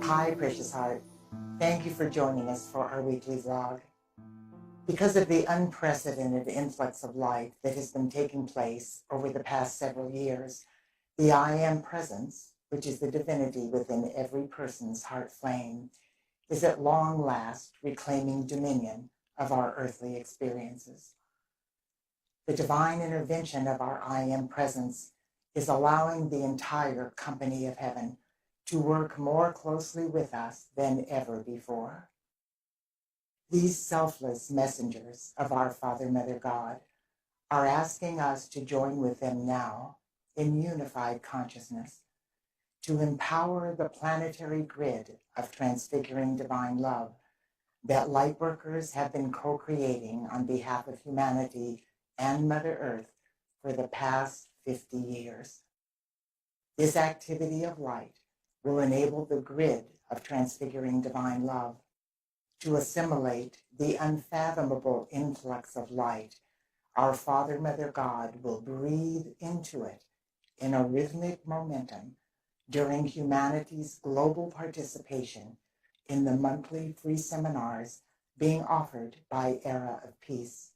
Hi, Precious Heart. Thank you for joining us for our weekly vlog. Because of the unprecedented influx of light that has been taking place over the past several years, the I Am Presence, which is the divinity within every person's heart flame, is at long last reclaiming dominion of our earthly experiences. The divine intervention of our I Am Presence is allowing the entire company of heaven to work more closely with us than ever before. These selfless messengers of our Father, Mother, God are asking us to join with them now in unified consciousness to empower the planetary grid of transfiguring divine love that lightworkers have been co-creating on behalf of humanity and Mother Earth for the past 50 years. This activity of light will enable the grid of transfiguring divine love to assimilate the unfathomable influx of light our Father, Mother, God will breathe into it in a rhythmic momentum during humanity's global participation in the monthly free seminars being offered by Era of Peace.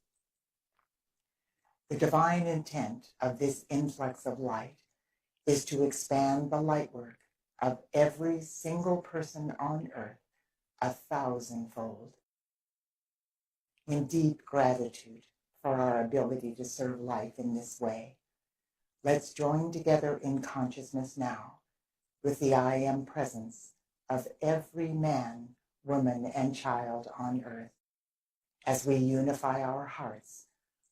The divine intent of this influx of light is to expand the light work of every single person on earth 1,000-fold. In deep gratitude for our ability to serve life in this way, let's join together in consciousness now with the I Am Presence of every man, woman, and child on earth as we unify our hearts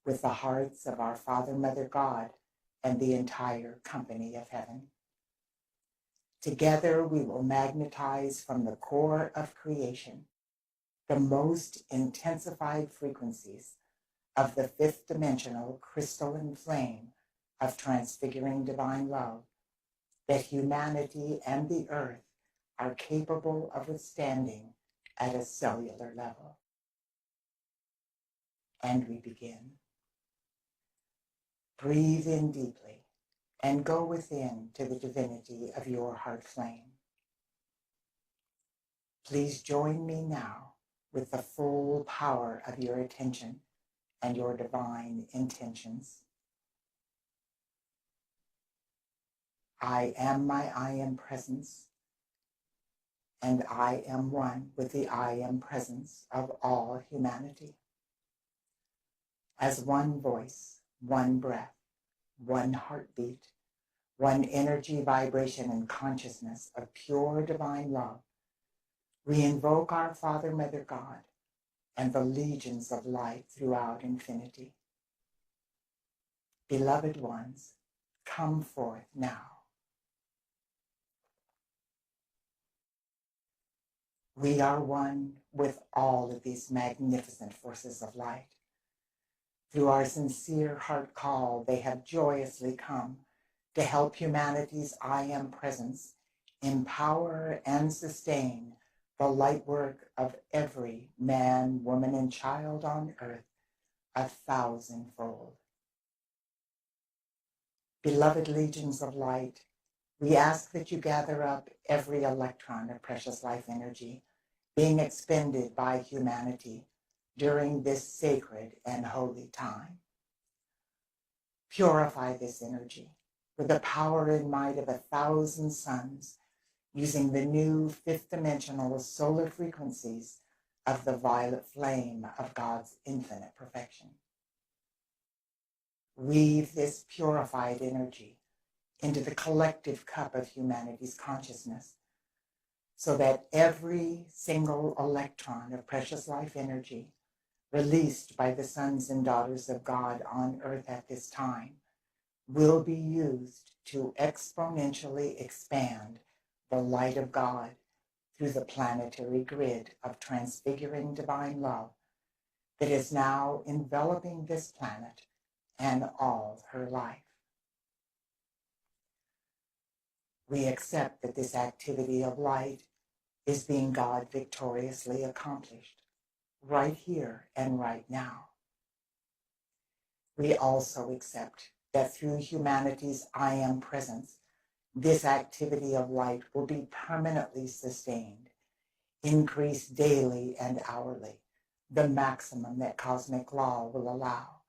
with the hearts of our Father, Mother, God, and the entire company of heaven. Together we will magnetize from the core of creation the most intensified frequencies of the fifth dimensional crystalline flame of transfiguring divine love that humanity and the earth are capable of withstanding at a cellular level. And we begin. Breathe in deeply and go within to the divinity of your heart flame. Please join me now with the full power of your attention and your divine intentions. I am my I Am Presence, and I am one with the I Am Presence of all humanity. As one voice, one breath, one heartbeat, one energy, vibration, and consciousness of pure divine love, we invoke our Father, Mother, God, and the legions of light throughout infinity. Beloved ones, come forth now. We are one with all of these magnificent forces of light. Through our sincere heart call, they have joyously come to help humanity's I Am Presence empower and sustain the light work of every man, woman, and child on earth 1,000-fold. Beloved legions of light, we ask that you gather up every electron of precious life energy being expended by humanity during this sacred and holy time. Purify this energy with the power and might of 1,000 suns using the new fifth dimensional solar frequencies of the violet flame of God's infinite perfection. Weave this purified energy into the collective cup of humanity's consciousness so that every single electron of precious life energy released by the sons and daughters of God on earth at this time will be used to exponentially expand the light of God through the planetary grid of transfiguring divine love that is now enveloping this planet and all her life. We accept that this activity of light is being God victoriously accomplished right here and right now. We also accept that through humanity's I Am Presence This activity of light will be permanently sustained, increased daily and hourly, the maximum that cosmic law will allow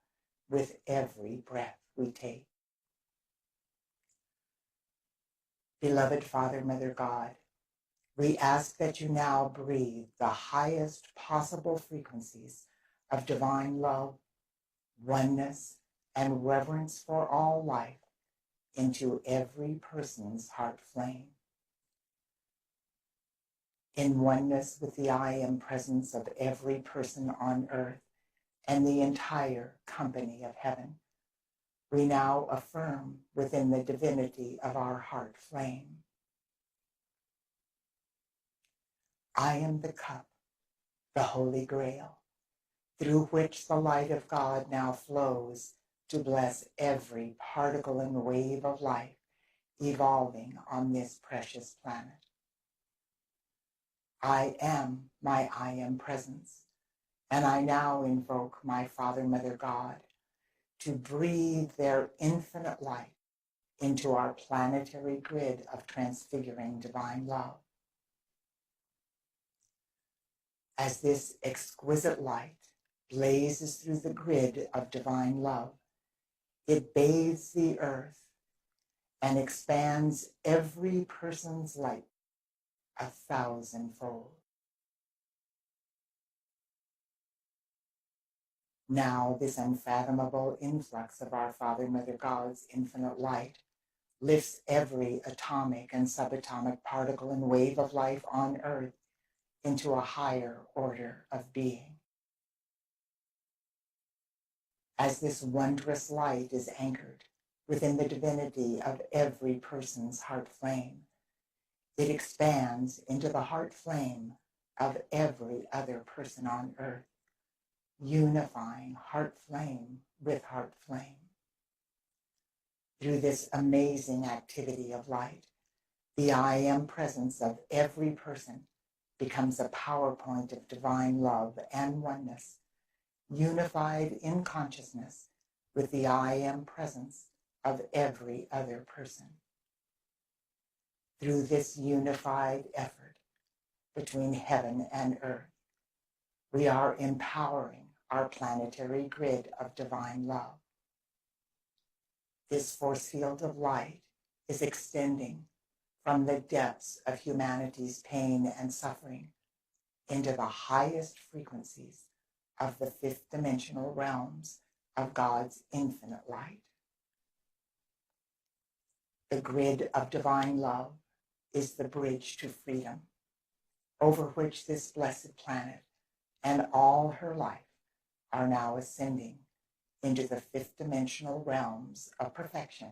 with every breath we take. Beloved Father, Mother God, we ask that you now breathe the highest possible frequencies of divine love, oneness, and reverence for all life into every person's heart flame. In oneness with the I Am presence of every person on earth and the entire company of heaven, we now affirm within the divinity of our heart flame, I am the cup, the Holy Grail, through which the light of God now flows to bless every particle and wave of life evolving on this precious planet. I am my I Am presence, and I now invoke my Father, Mother God to breathe their infinite light into our planetary grid of transfiguring divine love. As this exquisite light blazes through the grid of divine love, it bathes the earth and expands every person's light 1,000-fold. Now this unfathomable influx of our Father, Mother God's infinite light lifts every atomic and subatomic particle and wave of life on earth into a higher order of being. As this wondrous light is anchored within the divinity of every person's heart flame, it expands into the heart flame of every other person on earth, unifying heart flame with heart flame. Through this amazing activity of light, the I Am presence of every person becomes a power point of divine love and oneness, unified in consciousness with the I Am presence of every other person. Through this unified effort between heaven and earth, we are empowering our planetary grid of divine love. This force field of light is extending from the depths of humanity's pain and suffering into the highest frequencies of the fifth dimensional realms of God's infinite light. The grid of divine love is the bridge to freedom, over which this blessed planet and all her life are now ascending into the fifth dimensional realms of perfection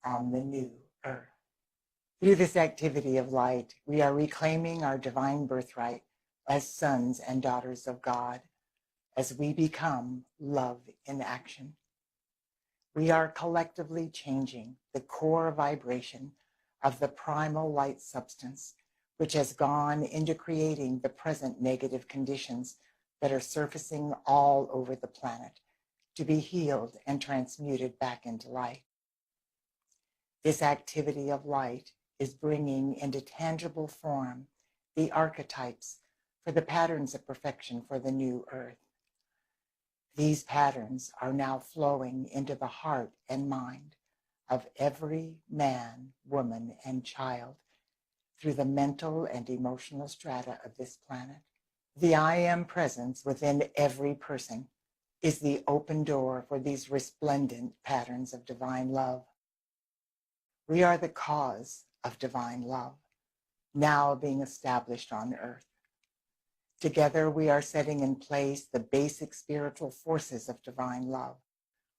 on the new earth. Through this activity of light, we are reclaiming our divine birthright as sons and daughters of God, as we become love in action. We are collectively changing the core vibration of the primal light substance, which has gone into creating the present negative conditions that are surfacing all over the planet, to be healed and transmuted back into light. This activity of light is bringing into tangible form the archetypes for the patterns of perfection for the new earth. These patterns are now flowing into the heart and mind of every man, woman, and child through the mental and emotional strata of this planet. The I Am presence within every person is the open door for these resplendent patterns of divine love. We are the cause of divine love, now being established on earth. Together, we are setting in place the basic spiritual forces of divine love,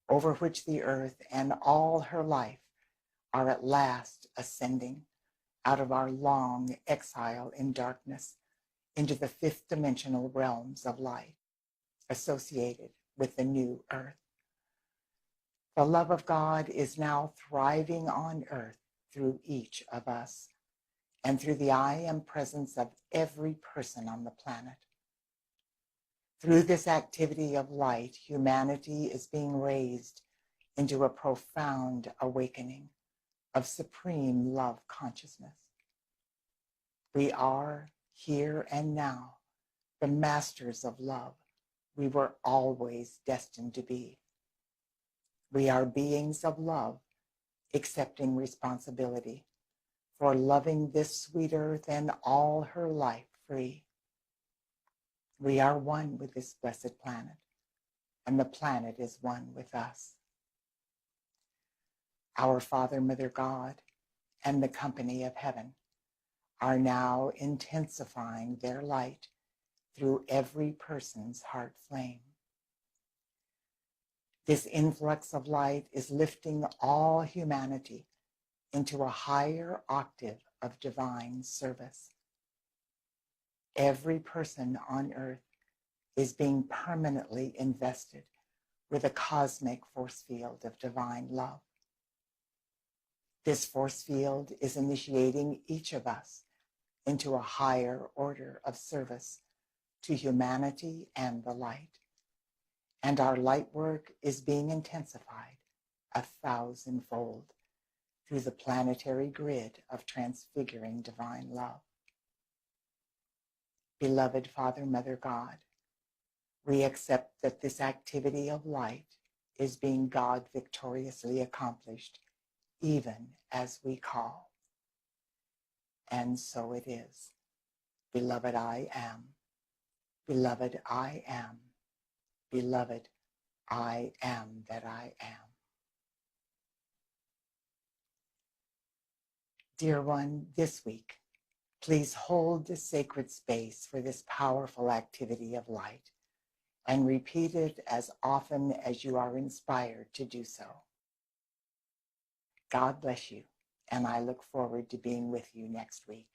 over which the earth and all her life are at last ascending out of our long exile in darkness into the fifth dimensional realms of light associated with the new earth. The love of God is now thriving on earth through each of us and through the I Am presence of every person on the planet. Through this activity of light, humanity is being raised into a profound awakening of supreme love consciousness. We are, here and now, the masters of love we were always destined to be. We are beings of love, accepting responsibility for loving this sweet earth and all her life free. We are one with this blessed planet, and the planet is one with us. Our Father, Mother God, and the company of heaven are now intensifying their light through every person's heart flame. This influx of light is lifting all humanity into a higher octave of divine service. Every person on earth is being permanently invested with a cosmic force field of divine love. This force field is initiating each of us into a higher order of service to humanity and the light. And our light work is being intensified 1,000-fold through the planetary grid of transfiguring divine love. Beloved Father, Mother God, we accept that this activity of light is being God victoriously accomplished, even as we call. And so it is. Beloved, I am. Beloved, I am. Beloved, I am that I am. Dear one, this week, please hold the sacred space for this powerful activity of light and repeat it as often as you are inspired to do so. God bless you, and I look forward to being with you next week.